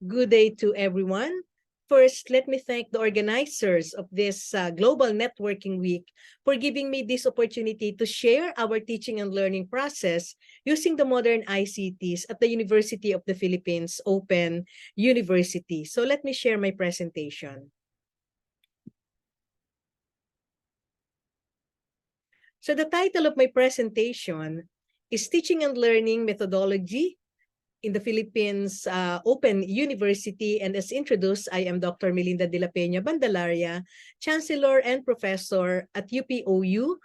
Good day to everyone. First, let me thank the organizers of this Global Networking Week for giving me this opportunity to share our teaching and learning process using the modern ICTs at the University of the Philippines Open University. So let me share my presentation. So the title of my presentation is Teaching and Learning Methodology in the Philippines Open University. And as introduced, I am Dr. Melinda de la Peña Bandalaria, Chancellor and Professor at UPOU.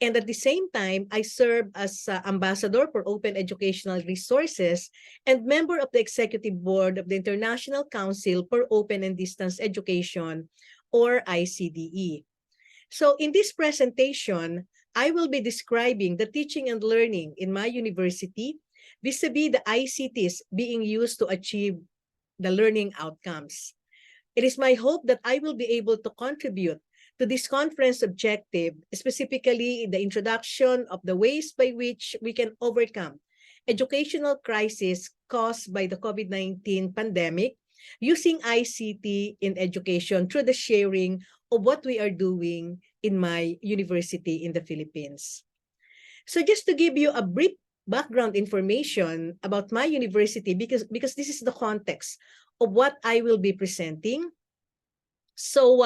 And at the same time, I serve as Ambassador for Open Educational Resources and member of the Executive Board of the International Council for Open and Distance Education, or ICDE. So in this presentation, I will be describing the teaching and learning in my university vis-a-vis the ICTs being used to achieve the learning outcomes. It is my hope that I will be able to contribute to this conference objective, specifically the introduction of the ways by which we can overcome educational crisis caused by the COVID-19 pandemic using ICT in education through the sharing of what we are doing in my university in the Philippines. So just to give you a brief background information about my university, because this is the context of what I will be presenting. So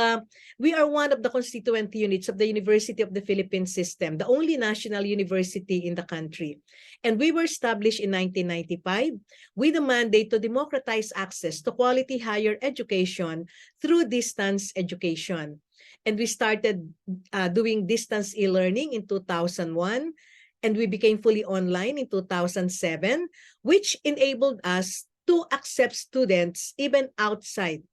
we are one of the constituent units of the University of the Philippines system, the only national university in the country. And we were established in 1995 with a mandate to democratize access to quality higher education through distance education. And we started doing distance e-learning in 2001, and we became fully online in 2007, which enabled us to accept students even outside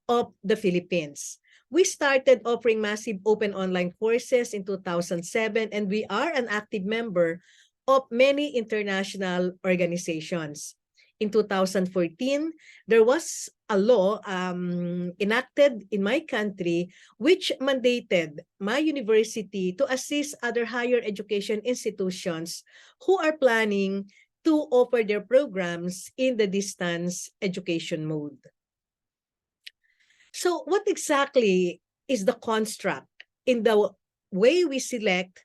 of the Philippines. We started offering massive open online courses in 2007, and we are an active member of many international organizations. In 2014, there was a law enacted in my country which mandated my university to assist other higher education institutions who are planning to offer their programs in the distance education mode. So what exactly is the construct in the way we select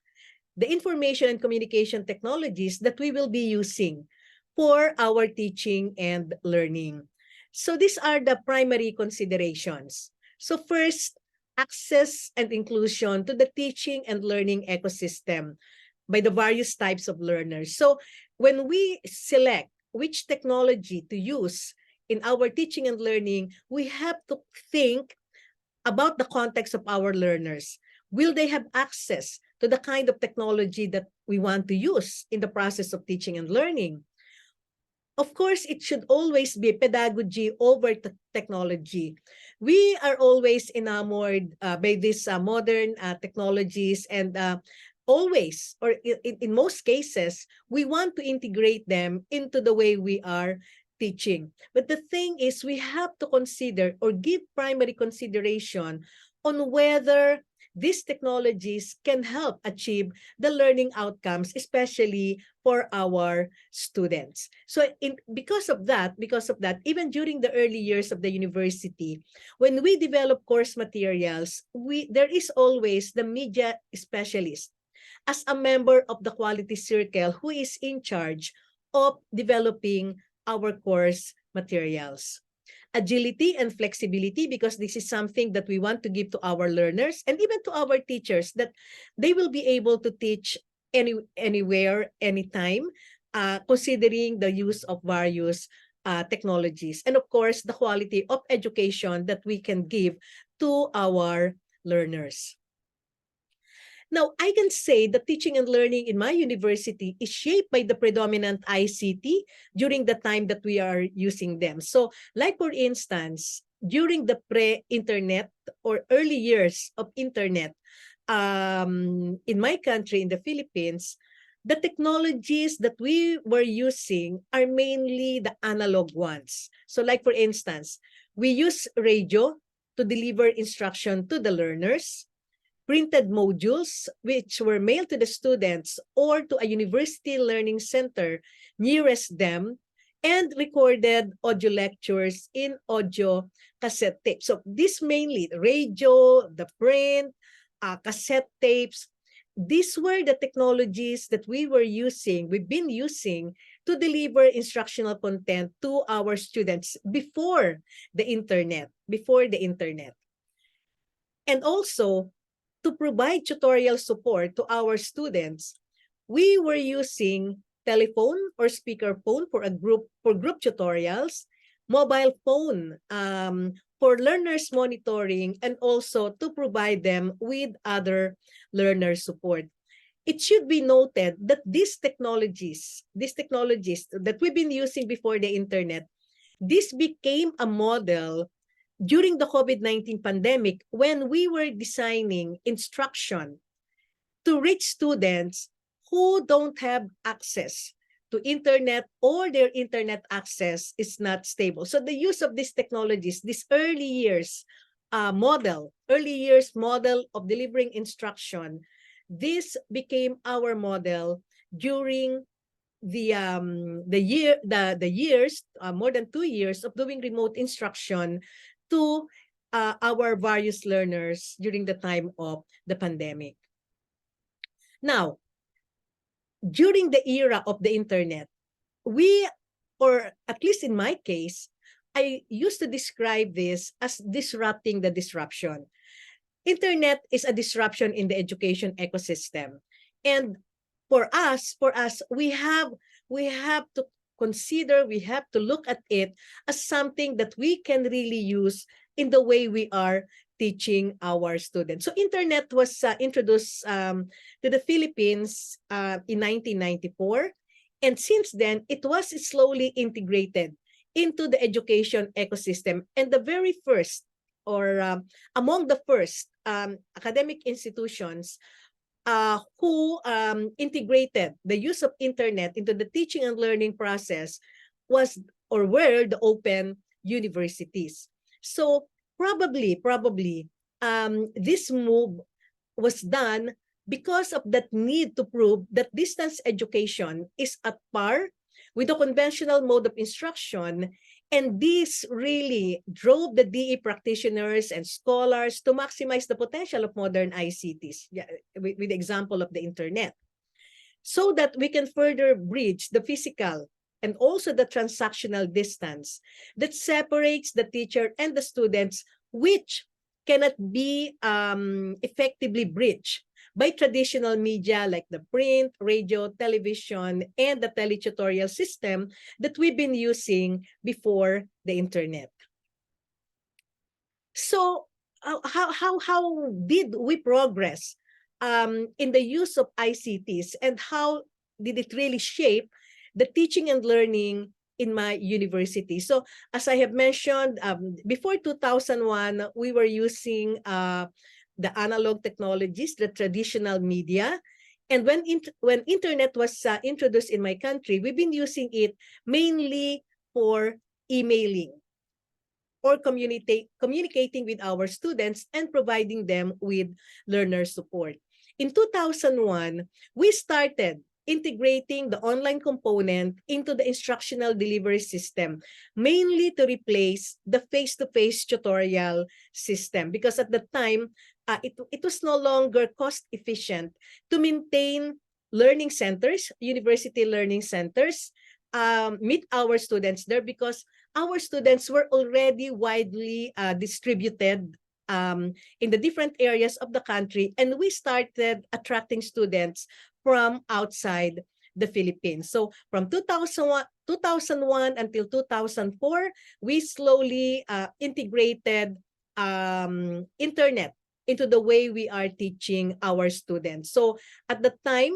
the information and communication technologies that we will be using for our teaching and learning? So these are the primary considerations. So first, access and inclusion to the teaching and learning ecosystem by the various types of learners. So when we select which technology to use in our teaching and learning, we have to think about the context of our learners. Will they have access to the kind of technology that we want to use in the process of teaching and learning? Of course, it should always be pedagogy over technology. We are always enamored by these modern technologies, and always, or in most cases, we want to integrate them into the way we are teaching. But the thing is, we have to consider or give primary consideration on whether these technologies can help achieve the learning outcomes, especially for our students. So because of that, even during the early years of the university, when we develop course materials, there is always the media specialist as a member of the quality circle who is in charge of developing our course materials. Agility and flexibility, because this is something that we want to give to our learners and even to our teachers, that they will be able to teach anywhere, anytime, considering the use of various technologies. And of course, the quality of education that we can give to our learners. Now, I can say that teaching and learning in my university is shaped by the predominant ICT during the time that we are using them. So, like for instance, during the pre-internet or early years of internet, in my country, in the Philippines, the technologies that we were using are mainly the analog ones. So, like for instance, we use radio to deliver instruction to the learners, printed modules which were mailed to the students or to a university learning center nearest them, and recorded audio lectures in audio cassette tapes. So this mainly radio, the print, cassette tapes. These were the technologies that we've been using to deliver instructional content to our students before the internet. And also, to provide tutorial support to our students, we were using telephone or speakerphone for group tutorials, mobile phone for learners monitoring, and also to provide them with other learner support. It should be noted that these technologies that we've been using before the internet, this became a model during the COVID-19 pandemic when we were designing instruction to reach students who don't have access to internet, or their internet access is not stable. So the use of these technologies, this early years model of delivering instruction, this became our model during the years, more than 2 years of doing remote instruction to our various learners during the time of the pandemic. Now, during the era of the internet, we, or at least in my case, I used to describe this as disrupting the disruption. Internet is a disruption in the education ecosystem. And for us, we have to consider, we have to look at it as something that we can really use in the way we are teaching our students. So internet was introduced to the Philippines in 1994. And since then, it was slowly integrated into the education ecosystem. And the very first, or among the first academic institutions who integrated the use of internet into the teaching and learning process were the open universities. So probably this move was done because of that need to prove that distance education is at par with the conventional mode of instruction. And this really drove the DE practitioners and scholars to maximize the potential of modern ICTs, with the example of the internet, so that we can further bridge the physical and also the transactional distance that separates the teacher and the students, which cannot be effectively bridged by traditional media like the print, radio, television, and the teletutorial system that we've been using before the internet. So how did we progress in the use of ICTs, and how did it really shape the teaching and learning in my university? So as I have mentioned, before 2001, we were using the analog technologies, the traditional media. And when internet was introduced in my country, we've been using it mainly for emailing or communicating with our students and providing them with learner support. In 2001, we started integrating the online component into the instructional delivery system, mainly to replace the face-to-face tutorial system, because at the time, it was no longer cost efficient to maintain learning centers, university learning centers, meet our students there, because our students were already widely distributed in the different areas of the country, and we started attracting students from outside the Philippines. So from 2001 until 2004, we slowly integrated internet into the way we are teaching our students. So at the time,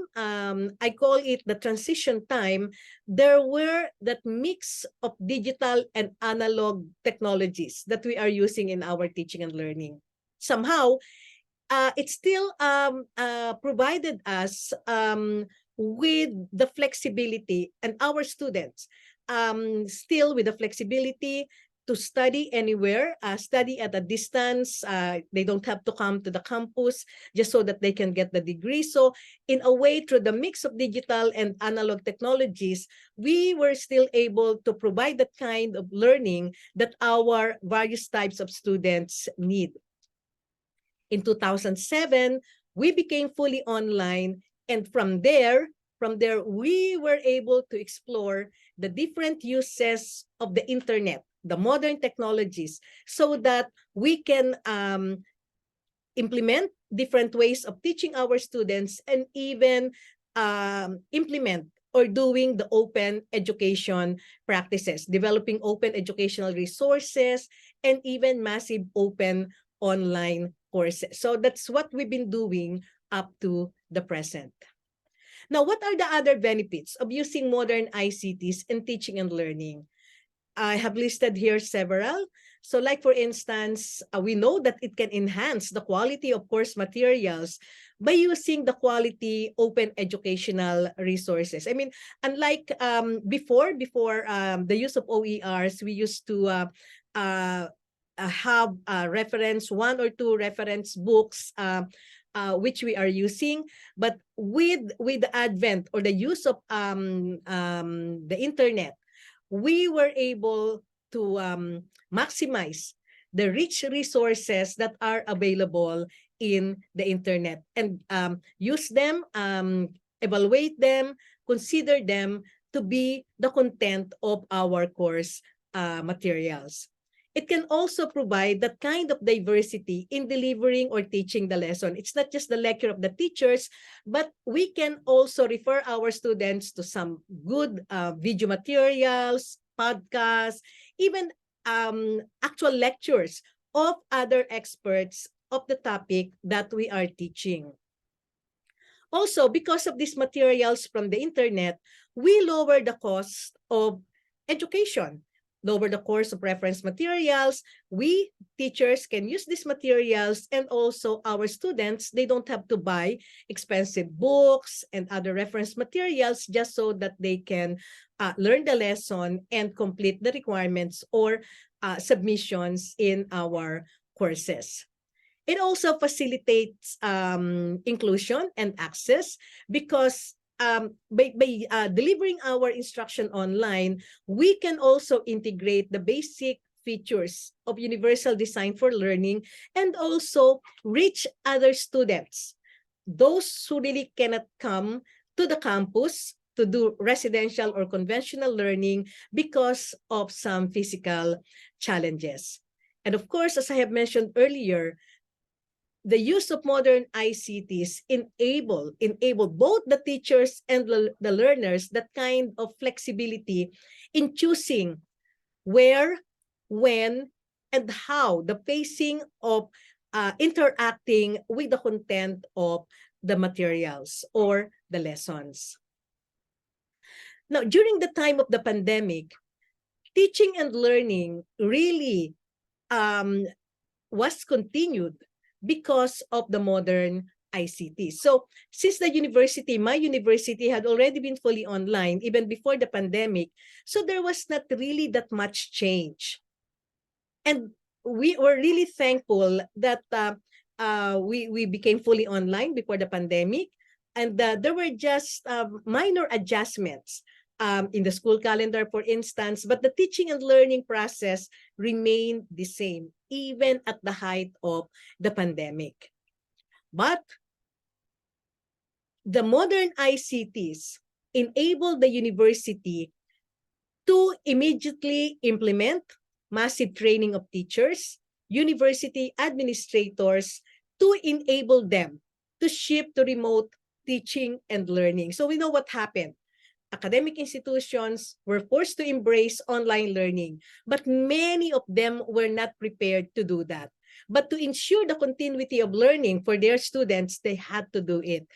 I call it the transition time, there were that mix of digital and analog technologies that we are using in our teaching and learning. Somehow, it still provided us with the flexibility, and our students still with the flexibility to study anywhere, study at a distance. They don't have to come to the campus just so that they can get the degree. So in a way, through the mix of digital and analog technologies, we were still able to provide that kind of learning that our various types of students need. In 2007, we became fully online, and from there, we were able to explore the different uses of the internet, the modern technologies, so that we can implement different ways of teaching our students, and even implement or doing the open education practices, developing open educational resources, and even massive open online courses. So that's what we've been doing up to the present. Now, what are the other benefits of using modern ICTs in teaching and learning? I have listed here several. So like for instance, we know that it can enhance the quality of course materials by using the quality open educational resources. I mean, unlike before the use of OERs, we used to have one or two reference books which we are using. But with the advent or the use of the internet, we were able to maximize the rich resources that are available in the internet, and use them, evaluate them, consider them to be the content of our course materials. It can also provide that kind of diversity in delivering or teaching the lesson. It's not just the lecture of the teachers, but we can also refer our students to some good video materials, podcasts, even actual lectures of other experts of the topic that we are teaching. Also, because of these materials from the internet, we lower the cost of education, lower the cost of reference materials. We teachers can use these materials, and also our students, they don't have to buy expensive books and other reference materials just so that they can learn the lesson and complete the requirements or submissions in our courses. It also facilitates inclusion and access, because by delivering our instruction online, we can also integrate the basic features of universal design for learning, and also reach other students, those who really cannot come to the campus to do residential or conventional learning because of some physical challenges. And of course, as I have mentioned earlier, the use of modern ICTs enable both the teachers and the learners that kind of flexibility in choosing where, when, and how the pacing of interacting with the content of the materials or the lessons. Now, during the time of the pandemic, teaching and learning really was continued because of the modern ICT. So since the university, my university, had already been fully online even before the pandemic, so there was not really that much change. And we were really thankful that we became fully online before the pandemic, and there were just minor adjustments in the school calendar, for instance, but the teaching and learning process remained the same, even at the height of the pandemic. But the modern ICTs enabled the university to immediately implement massive training of teachers, university administrators, to enable them to shift to remote teaching and learning. So we know what happened. Academic institutions were forced to embrace online learning, but many of them were not prepared to do that. But to ensure the continuity of learning for their students, they had to do it.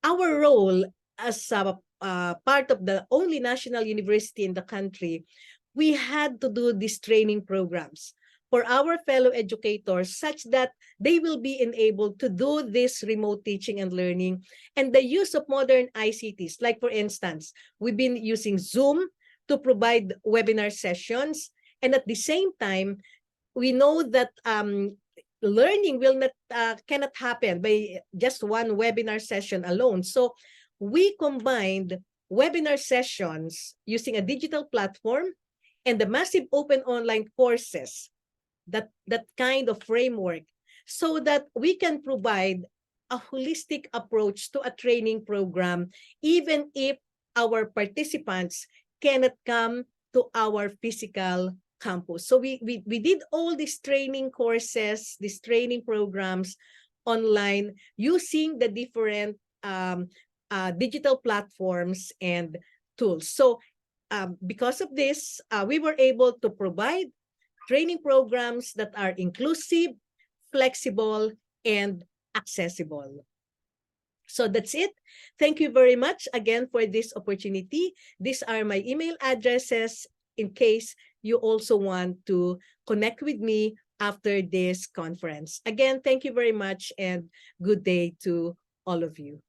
Our role as a part of the only national university in the country, we had to do these training programs for our fellow educators, such that they will be enabled to do this remote teaching and learning, and the use of modern ICTs. Like for instance, we've been using Zoom to provide webinar sessions, And at the same time, we know that learning will not cannot happen by just one webinar session alone. So we combined webinar sessions using a digital platform and the massive open online courses, that kind of framework, so that we can provide a holistic approach to a training program, even if our participants cannot come to our physical campus. So we did all these training courses, these training programs online using the different digital platforms and tools. So because of this, we were able to provide training programs that are inclusive, flexible, and accessible. So that's it. Thank you very much again for this opportunity. These are my email addresses in case you also want to connect with me after this conference. Again, thank you very much and good day to all of you.